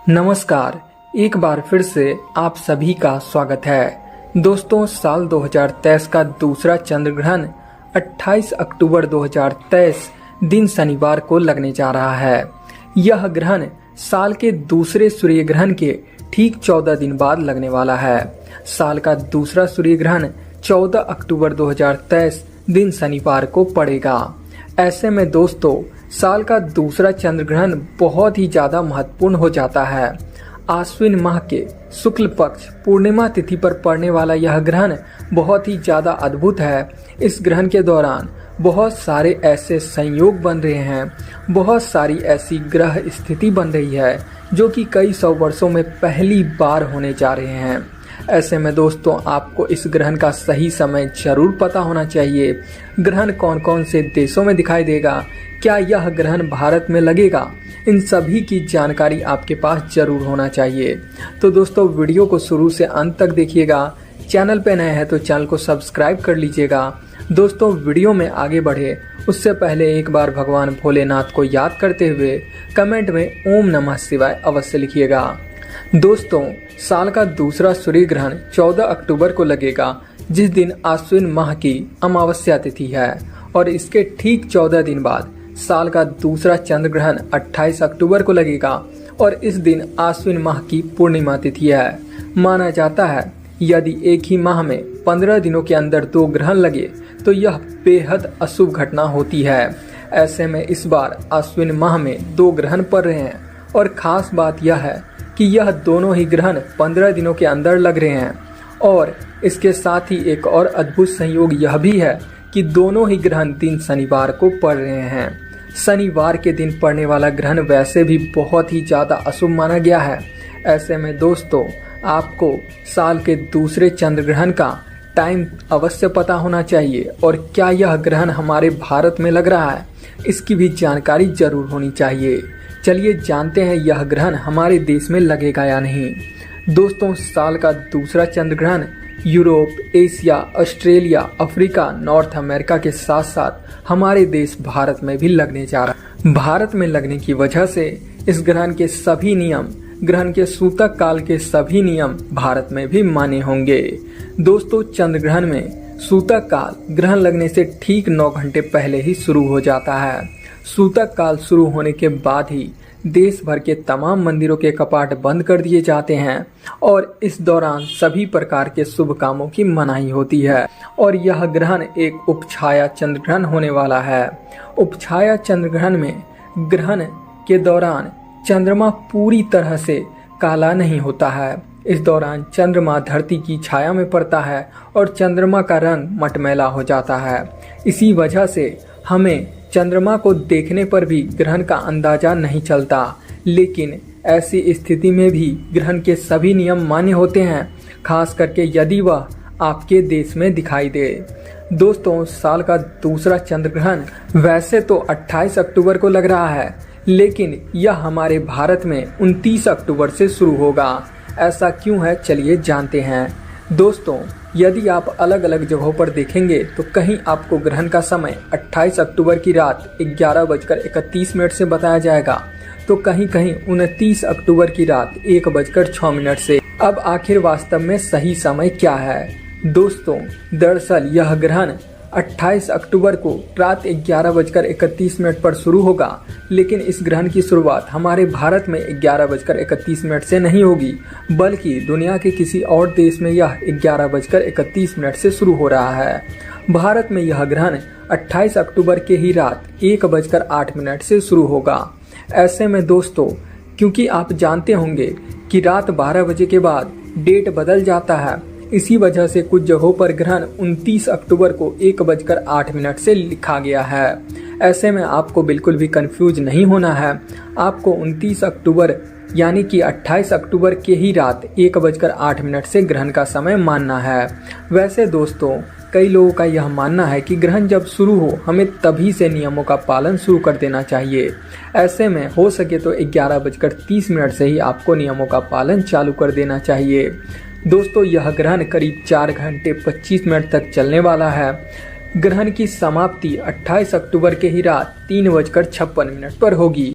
नमस्कार। एक बार फिर से आप सभी का स्वागत है। दोस्तों, साल 2023 का दूसरा चंद्र ग्रहण 28 अक्टूबर 2023 दिन शनिवार को लगने जा रहा है। यह ग्रहण साल के दूसरे सूर्य ग्रहण के ठीक 14 दिन बाद लगने वाला है। साल का दूसरा सूर्य ग्रहण 14 अक्टूबर 2023 दिन शनिवार को पड़ेगा। ऐसे में दोस्तों, साल का दूसरा चंद्र ग्रहण बहुत ही ज्यादा महत्वपूर्ण हो जाता है। आश्विन माह के शुक्ल पक्ष पूर्णिमा तिथि पर पड़ने वाला यह ग्रहण बहुत ही ज्यादा अद्भुत है। इस ग्रहण के दौरान बहुत सारे ऐसे संयोग बन रहे हैं, बहुत सारी ऐसी ग्रह स्थिति बन रही है जो कि कई सौ वर्षों में पहली बार होने जा रहे हैं। ऐसे में दोस्तों, आपको इस ग्रहण का सही समय जरूर पता होना चाहिए। ग्रहण कौन कौन से देशों में दिखाई देगा, क्या यह ग्रहण भारत में लगेगा, इन सभी की जानकारी आपके पास जरूर होना चाहिए। तो दोस्तों, वीडियो को शुरू से अंत तक देखिएगा। चैनल पे नए हैं तो चैनल को सब्सक्राइब कर लीजिएगा। दोस्तों, वीडियो में आगे बढ़े उससे पहले एक बार भगवान भोलेनाथ को याद करते हुए कमेंट में ओम नमः शिवाय अवश्य लिखिएगा। दोस्तों, साल का दूसरा सूर्य ग्रहण 14 अक्टूबर को लगेगा, जिस दिन आश्विन माह की अमावस्या तिथि है, और इसके ठीक 14 दिन बाद साल का दूसरा चंद्र ग्रहण 28 अक्टूबर को लगेगा, और इस दिन आश्विन माह की पूर्णिमा तिथि है। माना जाता है यदि एक ही माह में 15 दिनों के अंदर दो ग्रहण लगे तो यह बेहद अशुभ घटना होती है। ऐसे में इस बार आश्विन माह में दो ग्रहण पड़ रहे हैं, और खास बात यह है कि यह दोनों ही ग्रहण 15 दिनों के अंदर लग रहे हैं। और इसके साथ ही एक और अद्भुत संयोग यह भी है कि दोनों ही ग्रहण दिन शनिवार को पड़ रहे हैं। शनिवार के दिन पड़ने वाला ग्रहण वैसे भी बहुत ही ज्यादा अशुभ माना गया है। ऐसे में दोस्तों, आपको साल के दूसरे चंद्र ग्रहण का टाइम अवश्य पता होना चाहिए, और क्या यह ग्रहण हमारे भारत में लग रहा है इसकी भी जानकारी जरूर होनी चाहिए। चलिए जानते हैं यह ग्रहण हमारे देश में लगेगा या नहीं। दोस्तों, साल का दूसरा चंद्र ग्रहण Europe, Asia, Australia, Africa, north America के साथ साथ हमारे देश भारत में भी लगने जा रहा है। भारत में लगने की वजह से इस ग्रहण के सभी नियम, ग्रहण के सूतक काल के सभी नियम भारत में भी मान्य होंगे। दोस्तों, चंद्र ग्रहण में सूतक काल ग्रहण लगने से ठीक 9 घंटे पहले ही शुरू हो जाता है। सूतक काल शुरू होने के बाद ही देश भर के तमाम मंदिरों के कपाट बंद कर दिए जाते हैं, और इस दौरान सभी प्रकार के शुभ कामों की मनाही होती है। और यह ग्रहण एक उपछाया चंद्र ग्रहण होने वाला है। उपछाया चंद्र ग्रहण में ग्रहण के दौरान चंद्रमा पूरी तरह से काला नहीं होता है। इस दौरान चंद्रमा धरती की छाया में पड़ता है और चंद्रमा का रंग मटमैला हो जाता है। इसी वजह से हमें चंद्रमा को देखने पर भी ग्रहण का अंदाजा नहीं चलता। लेकिन ऐसी स्थिति में भी ग्रहण के सभी नियम मान्य होते हैं, खास करके यदि वह आपके देश में दिखाई दे। दोस्तों, साल का दूसरा चंद्र ग्रहण वैसे तो 28 अक्टूबर को लग रहा है, लेकिन यह हमारे भारत में 29 अक्टूबर से शुरू होगा। ऐसा क्यों है, चलिए जानते हैं। दोस्तों, यदि आप अलग अलग जगहों पर देखेंगे तो कहीं आपको ग्रहण का समय 28 अक्टूबर की रात 11:31 से बताया जाएगा, तो कहीं कहीं 29 अक्टूबर की रात 1:06 से। अब आखिर वास्तव में सही समय क्या है? दोस्तों, दरअसल यह ग्रहण 28 अक्टूबर को रात 11:31 पर शुरू होगा, लेकिन इस ग्रहण की शुरुआत हमारे भारत में 11:31 से नहीं होगी, बल्कि दुनिया के किसी और देश में यह 11:31 से शुरू हो रहा है। भारत में यह ग्रहण 28 अक्टूबर के ही रात 1:08 से शुरू होगा। ऐसे में दोस्तों, क्योंकि आप जानते होंगे कि रात 12 बजे के बाद डेट बदल जाता है, इसी वजह से कुछ जगहों पर ग्रहण 29 अक्टूबर को 1:08 से लिखा गया है। ऐसे में आपको बिल्कुल भी कंफ्यूज नहीं होना है। आपको 29 अक्टूबर यानी कि 28 अक्टूबर के ही रात 1:08 से ग्रहण का समय मानना है। वैसे दोस्तों, कई लोगों का यह मानना है कि ग्रहण जब शुरू हो हमें तभी से नियमों का पालन शुरू कर देना चाहिए। ऐसे में हो सके तो 11:30 से ही आपको नियमों का पालन चालू कर देना चाहिए। दोस्तों, यह ग्रहण करीब 4 घंटे 25 मिनट तक चलने वाला है। ग्रहण की समाप्ति 28 अक्टूबर के ही रात 3:56 पर होगी।